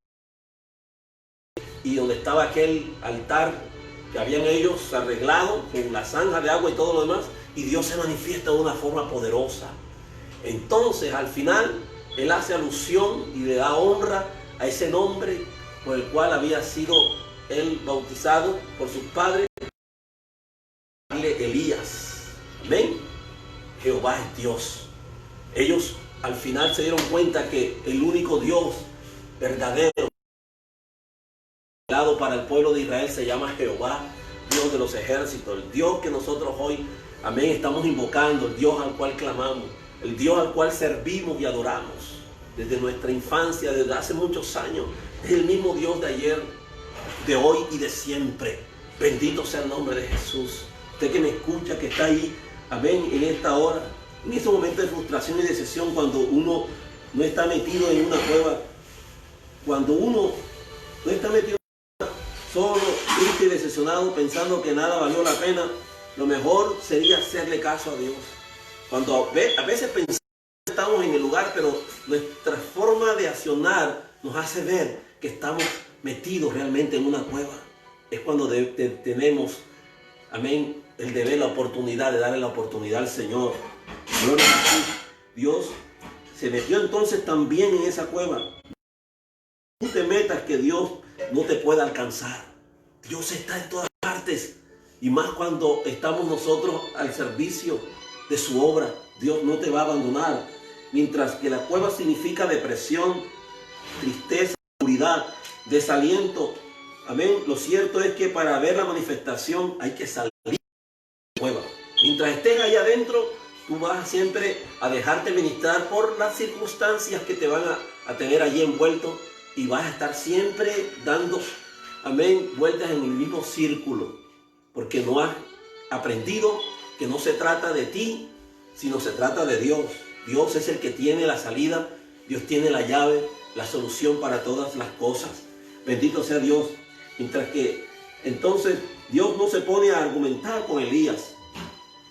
[SPEAKER 1] y donde estaba aquel altar que habían ellos arreglado con la zanja de agua y todo lo demás, y Dios se manifiesta de una forma poderosa. Entonces al final él hace alusión y le da honra a ese nombre por el cual había sido él bautizado por sus padres, Elías. Amén. Jehová es Dios. Ellos al final se dieron cuenta que el único Dios verdadero para el pueblo de Israel se llama Jehová, Dios de los ejércitos, el Dios que nosotros hoy, amén, estamos invocando, el Dios al cual clamamos, el Dios al cual servimos y adoramos desde nuestra infancia, desde hace muchos años. Es el mismo Dios de ayer, de hoy y de siempre. Bendito sea el nombre de Jesús. Usted que me escucha, que está ahí, amén, en esta hora, en ese momento de frustración y decepción, cuando uno no está metido en una cueva, cuando uno no está metido solo, triste y decepcionado, pensando que nada valió la pena, lo mejor sería hacerle caso a Dios. Cuando a veces pensamos que estamos en el lugar, pero nuestra forma de accionar nos hace ver que estamos metidos realmente en una cueva. Es cuando tenemos, amén, el deber, la oportunidad de darle la oportunidad al Señor. Gloria a Jesús. Dios se metió entonces también en esa cueva. No te metas que Dios no te pueda alcanzar. Dios está en todas partes, y más cuando estamos nosotros al servicio de su obra. Dios no te va a abandonar. Mientras que la cueva significa depresión, tristeza, oscuridad, desaliento. Amén. Lo cierto es que para ver la manifestación hay que salir de la cueva. Mientras estés allá adentro, tú vas siempre a dejarte ministrar por las circunstancias que te van a tener allí envuelto, y vas a estar siempre dando, amén, vueltas en el mismo círculo, porque no has aprendido que no se trata de ti, sino se trata de Dios. Dios es el que tiene la salida, Dios tiene la llave, la solución para todas las cosas. Bendito sea Dios. Mientras que entonces Dios no se pone a argumentar con Elías,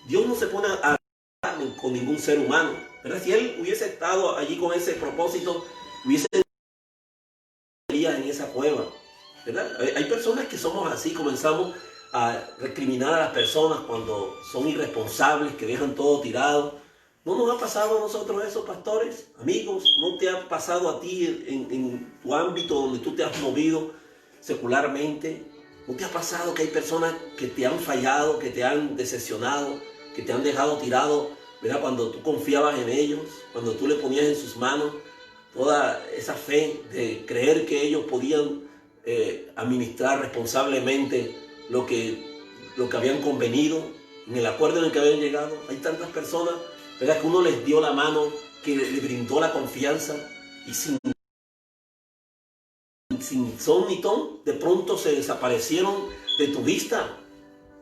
[SPEAKER 1] Dios no se pone a argumentar con ningún ser humano, ¿verdad? Si él hubiese estado allí con ese propósito, hubiese en esa cueva, ¿verdad? Hay personas que somos así, comenzamos a recriminar a las personas cuando son irresponsables, que dejan todo tirado. ¿No nos ha pasado a nosotros eso, pastores, amigos? ¿No te ha pasado a ti en tu ámbito donde tú te has movido secularmente? ¿No te ha pasado que hay personas que te han fallado, que te han decepcionado, que te han dejado tirado, ¿verdad? Cuando tú confiabas en ellos, cuando tú le ponías en sus manos toda esa fe de creer que ellos podían administrar responsablemente lo que habían convenido, en el acuerdo en el que habían llegado. Hay tantas personas, ¿verdad?, que uno les dio la mano, que le brindó la confianza, y sin son ni ton, de pronto se desaparecieron de tu vista.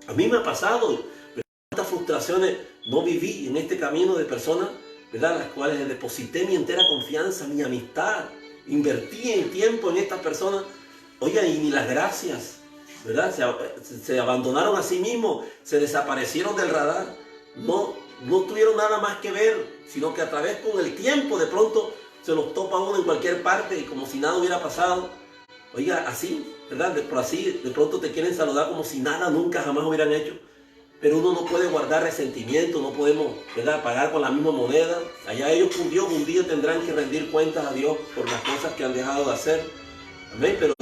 [SPEAKER 1] A mí me ha pasado, ¿verdad? Frustraciones no viví en este camino de personas, ¿verdad?, las cuales deposité mi entera confianza, mi amistad, invertí en tiempo en estas personas. Oigan, y ni las gracias, ¿verdad? Se abandonaron a sí mismos, se desaparecieron del radar, no tuvieron nada más que ver, sino que a través con el tiempo de pronto se los topa uno en cualquier parte y como si nada hubiera pasado. Oiga, así, ¿verdad? De pronto te quieren saludar como si nada nunca jamás hubieran hecho. pero uno no puede guardar resentimiento, no podemos, ¿verdad?, pagar con la misma moneda. Allá ellos con Dios un día tendrán que rendir cuentas a Dios por las cosas que han dejado de hacer. Amén, pero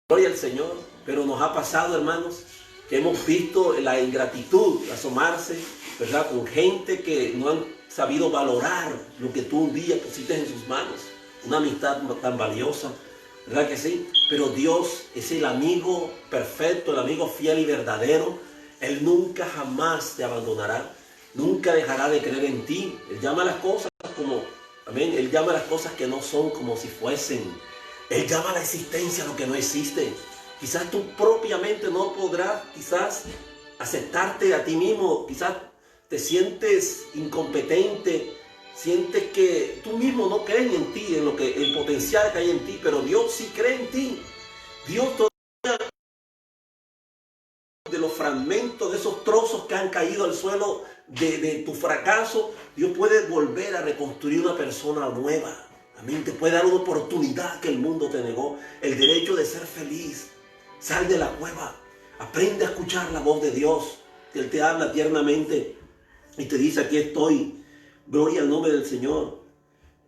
[SPEAKER 1] gloria al Señor. Pero nos ha pasado, hermanos, que hemos visto la ingratitud asomarse, ¿verdad?, con gente que no han sabido valorar lo que tú un día pusiste en sus manos. Una amistad tan valiosa, ¿verdad que sí? Pero Dios es el amigo perfecto, el amigo fiel y verdadero. Él nunca jamás te abandonará, nunca dejará de creer en ti. Él llama a las cosas como, amén, Él llama a las cosas que no son como si fuesen. Él llama a la existencia lo que no existe. Quizás tú propiamente no podrás quizás aceptarte a ti mismo, quizás te sientes incompetente, sientes que tú mismo no crees en ti, en lo que el potencial que hay en ti, pero Dios sí cree en ti. Dios todavía, de los fragmentos, de esos trozos que han caído al suelo de tu fracaso, Dios puede volver a reconstruir una persona nueva. Amén. Te puede dar una oportunidad que el mundo te negó, el derecho de ser feliz. Sal de la cueva, aprende a escuchar la voz de Dios. Él te habla tiernamente y te dice: aquí estoy. Gloria al nombre del Señor.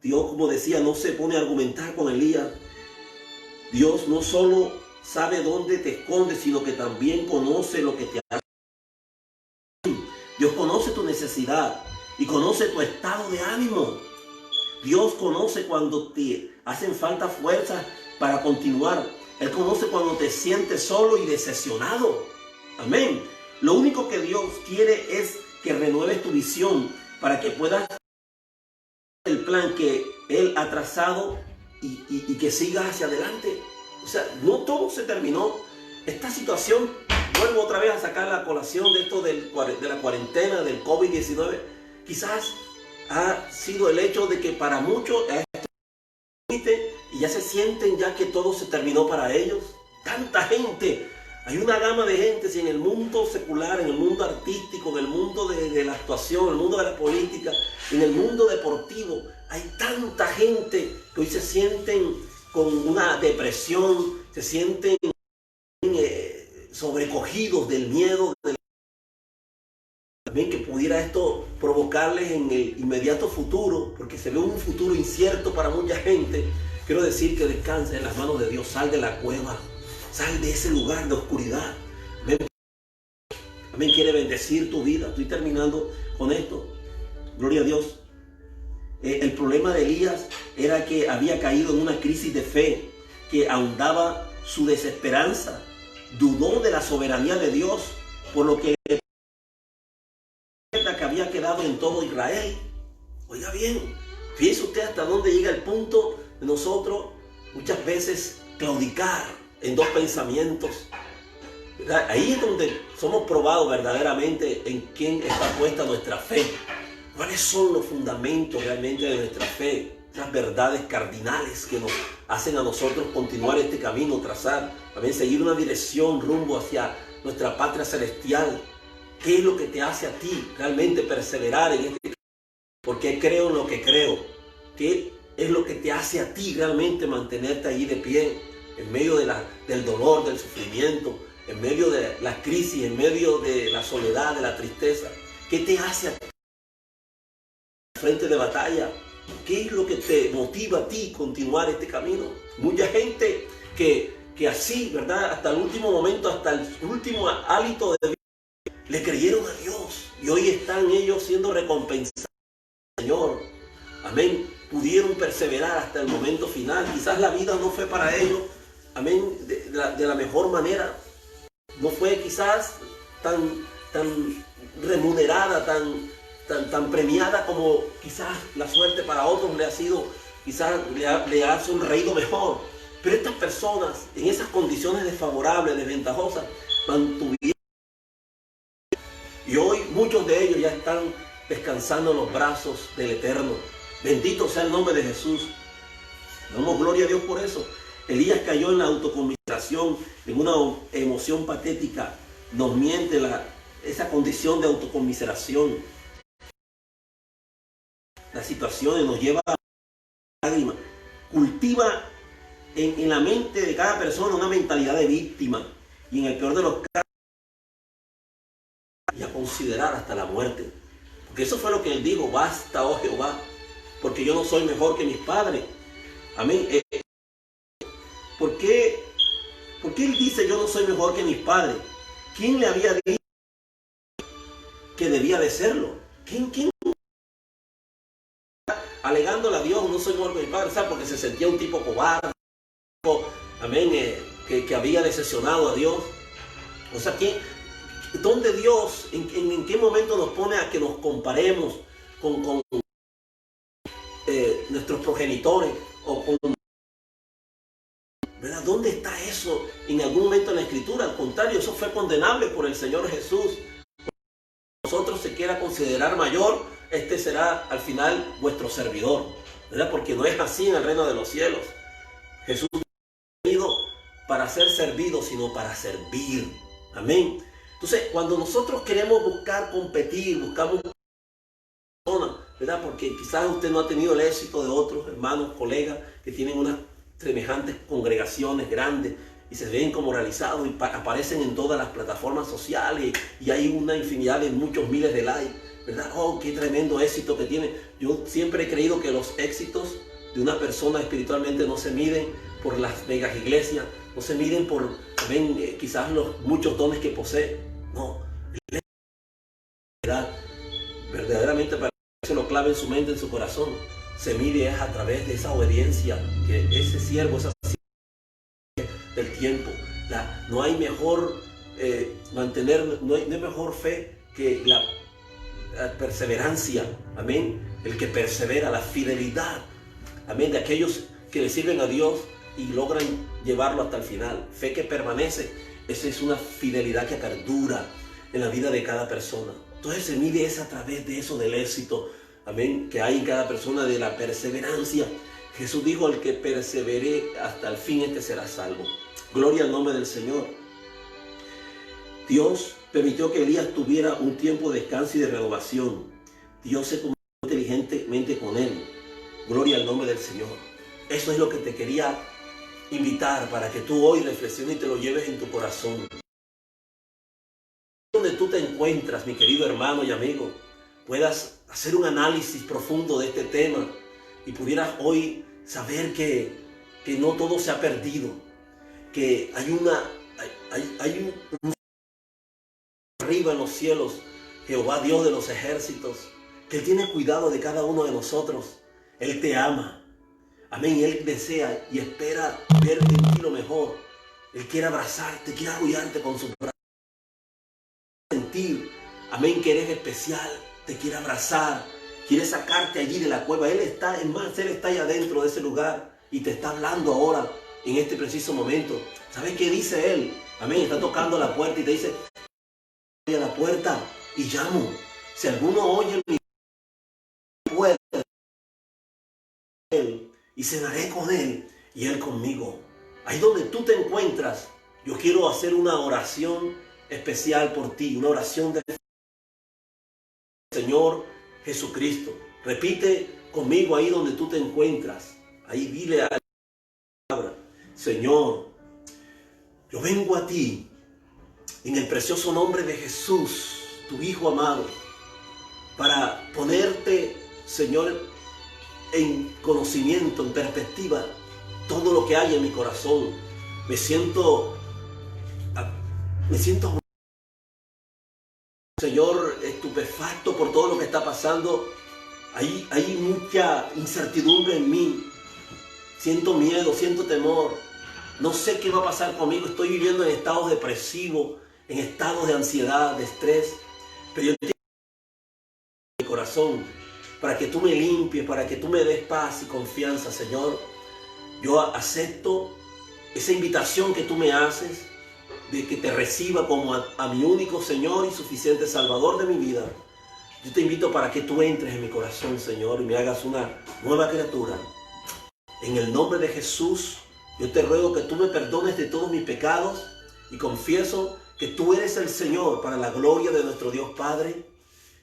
[SPEAKER 1] Dios, como decía, no se pone a argumentar con Elías. Dios no solo sabe dónde te escondes, sino que también conoce lo que te hace. Dios conoce tu necesidad y conoce tu estado de ánimo. Dios conoce cuando te hacen falta fuerzas para continuar. Él conoce cuando te sientes solo y decepcionado. Amén. Lo único que Dios quiere es que renueves tu visión para que puedas el plan que Él ha trazado y que sigas hacia adelante. O sea, no todo se terminó. Esta situación, vuelvo otra vez a sacar la colación de esto de la cuarentena, del COVID-19. Quizás ha sido el hecho de que para muchos y ya se sienten ya que todo se terminó para ellos. Tanta gente, hay una gama de gente en el mundo secular, en el mundo artístico, en el mundo de la actuación, en el mundo de la política, en el mundo deportivo. Hay tanta gente que hoy se sienten con una depresión, se sienten sobrecogidos del miedo, también que pudiera esto provocarles en el inmediato futuro, porque se ve un futuro incierto para mucha gente. Quiero decir que descansa en las manos de Dios. Sal de la cueva, sal de ese lugar de oscuridad. Amén. Quiere bendecir tu vida. Estoy terminando con esto. Gloria a Dios. El problema de Elías era que había caído en una crisis de fe que ahondaba su desesperanza. Dudó de la soberanía de Dios, por lo que había quedado en todo Israel. Oiga bien, fíjese usted hasta dónde llega el punto de nosotros muchas veces claudicar en dos pensamientos. ¿Verdad? Ahí es donde somos probados verdaderamente en quién está puesta nuestra fe. ¿Cuáles son los fundamentos realmente de nuestra fe? Esas verdades cardinales que nos hacen a nosotros continuar este camino, trazar, también seguir una dirección rumbo hacia nuestra patria celestial. ¿Qué es lo que te hace a ti realmente perseverar en este camino? ¿Por qué creo en lo que creo? ¿Qué es lo que te hace a ti realmente mantenerte ahí de pie, en medio del dolor, del sufrimiento, en medio de la crisis, en medio de la soledad, de la tristeza? ¿Qué te hace a ti frente de batalla? ¿Qué es lo que te motiva a ti continuar este camino? Mucha gente que así, ¿verdad? Hasta el último momento, hasta el último hálito de vida, le creyeron a Dios y hoy están ellos siendo recompensados, Señor. Amén. Pudieron perseverar hasta el momento final. Quizás la vida no fue para ellos, amén, de la mejor manera. No fue quizás tan remunerada, tan premiada como quizás la suerte para otros le ha sido, quizás le ha sonreído mejor. Pero estas personas, en esas condiciones desfavorables, desventajosas, mantuvieron. Y hoy muchos de ellos ya están descansando en los brazos del Eterno. Bendito sea el nombre de Jesús. Damos gloria a Dios por eso. Elías cayó en la autoconmiseración, en una emoción patética. Nos miente esa condición de autoconmiseración. Las situaciones nos lleva a lágrimas. Cultiva en la mente de cada persona una mentalidad de víctima. Y en el peor de los casos, considerar hasta la muerte. Porque eso fue lo que él dijo: basta, oh Jehová, porque yo no soy mejor que mis padres. Amén. ¿Por qué él dice yo no soy mejor que mis padres? ¿Quién le había dicho que debía de serlo? ¿Quién alegándole a Dios no soy mejor que mis padres? ¿Sabe? Porque se sentía un tipo cobarde, amén, que había decepcionado a Dios. O sea, ¿dónde Dios, en qué momento nos pone a que nos comparemos con nuestros progenitores o con... ¿Verdad? ¿Dónde está eso en algún momento en la Escritura? Al contrario, eso fue condenable por el Señor Jesús. Nosotros se quiera considerar mayor, este será al final vuestro servidor, ¿verdad? Porque no es así en el reino de los cielos. Jesús no ha venido para ser servido, sino para servir. Amén. Entonces, cuando nosotros queremos buscar competir, buscamos personas, ¿verdad? Porque quizás usted no ha tenido el éxito de otros hermanos, colegas que tienen unas semejantes congregaciones grandes y se ven como realizados y aparecen en todas las plataformas sociales y hay una infinidad de muchos miles de likes, ¿verdad? Oh, qué tremendo éxito que tiene. Yo siempre he creído que los éxitos de una persona espiritualmente no se miden por las megas iglesias, no se miden por quizás los muchos dones que posee. No, verdaderamente para que se lo clave en su mente, en su corazón, se mide es a través de esa obediencia que ese siervo, esa del tiempo. No hay mejor no hay mejor fe que la perseverancia, amén, el que persevera, la fidelidad, amén, de aquellos que le sirven a Dios y logran llevarlo hasta el final. Fe que permanece, esa es una fidelidad que perdura en la vida de cada persona. Entonces se mide es a través de eso, del éxito, amén, que hay en cada persona, de la perseverancia. Jesús dijo: el que persevere hasta el fin, este será salvo. Gloria al nombre del Señor. Dios permitió que Elías tuviera un tiempo de descanso y de renovación. Dios se comunicó inteligentemente con él. Gloria al nombre del Señor. Eso es lo que te quería invitar para que tú hoy reflexiones y te lo lleves en tu corazón. Donde tú te encuentras, mi querido hermano y amigo, puedas hacer un análisis profundo de este tema y pudieras hoy saber que no todo se ha perdido, que hay un arriba en los cielos, Jehová Dios de los ejércitos, que Él tiene cuidado de cada uno de nosotros. Él te ama, amén, Él desea y espera ver en ti lo mejor. Él quiere abrazarte, quiere arrullarte con su brazo, sentir, amén, que eres especial, te quiere abrazar, quiere sacarte allí de la cueva. Él está, es más, Él está allá adentro de ese lugar y te está hablando ahora, en este preciso momento. ¿Sabes qué dice Él? Amén, está tocando la puerta y te dice: voy a la puerta y llamo. Si alguno oye mi puerta, Él, y cenaré con Él y Él conmigo. Ahí donde tú te encuentras, yo quiero hacer una oración especial por ti, una oración del Señor Jesucristo. Repite conmigo ahí donde tú te encuentras. Ahí dile a la palabra: Señor, yo vengo a ti en el precioso nombre de Jesús, tu Hijo amado, para ponerte, Señor, en conocimiento, en perspectiva, todo lo que hay en mi corazón. Me siento, Señor, estupefacto por todo lo que está pasando. Hay mucha incertidumbre en mí. Siento miedo, siento temor. No sé qué va a pasar conmigo. Estoy viviendo en estados depresivos, en estados de ansiedad, de estrés. Pero yo te pido en mi corazón para que tú me limpies, para que tú me des paz y confianza, Señor. Yo acepto esa invitación que tú me haces de que te reciba como a mi único Señor y suficiente Salvador de mi vida. Yo te invito para que tú entres en mi corazón, Señor, y me hagas una nueva criatura. En el nombre de Jesús, yo te ruego que tú me perdones de todos mis pecados y confieso que tú eres el Señor para la gloria de nuestro Dios Padre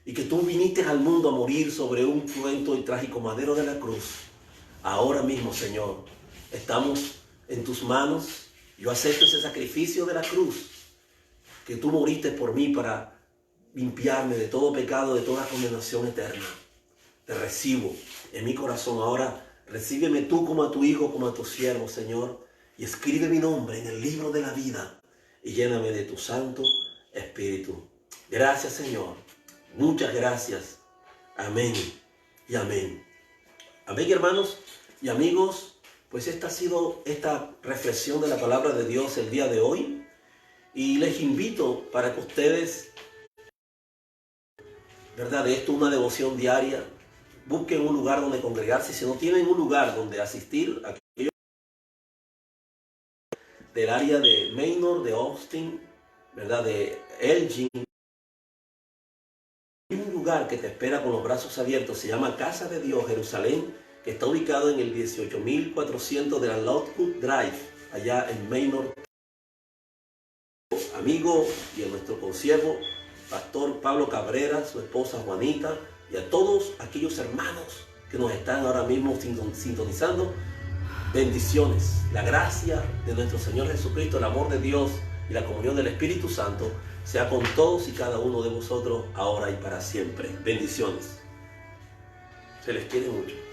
[SPEAKER 1] y que tú viniste al mundo a morir sobre un cruento y trágico madero de la cruz. Ahora mismo, Señor, estamos en tus manos. Yo acepto ese sacrificio de la cruz, que tú moriste por mí para limpiarme de todo pecado, de toda condenación eterna. Te recibo en mi corazón ahora. Recíbeme tú como a tu hijo, como a tu siervo, Señor, y escribe mi nombre en el libro de la vida y lléname de tu Santo Espíritu. Gracias, Señor. Muchas gracias. Amén y amén. Amén, hermanos y amigos. Pues esta ha sido esta reflexión de la palabra de Dios el día de hoy. Y les invito para que ustedes, ¿verdad? De esto una devoción diaria. Busquen un lugar donde congregarse. Si no tienen un lugar donde asistir, aquellos del área de Manor, de Austin, ¿verdad? De Elgin, hay un lugar que te espera con los brazos abiertos. Se llama Casa de Dios, Jerusalén, que está ubicado en el 18400 de la Lockwood Drive, allá en Manor. Amigo y a nuestro consiervo, Pastor Pablo Cabrera, su esposa Juanita, y a todos aquellos hermanos que nos están ahora mismo sintonizando. Bendiciones. La gracia de nuestro Señor Jesucristo, el amor de Dios y la comunión del Espíritu Santo sea con todos y cada uno de vosotros ahora y para siempre. Bendiciones. Se les quiere mucho.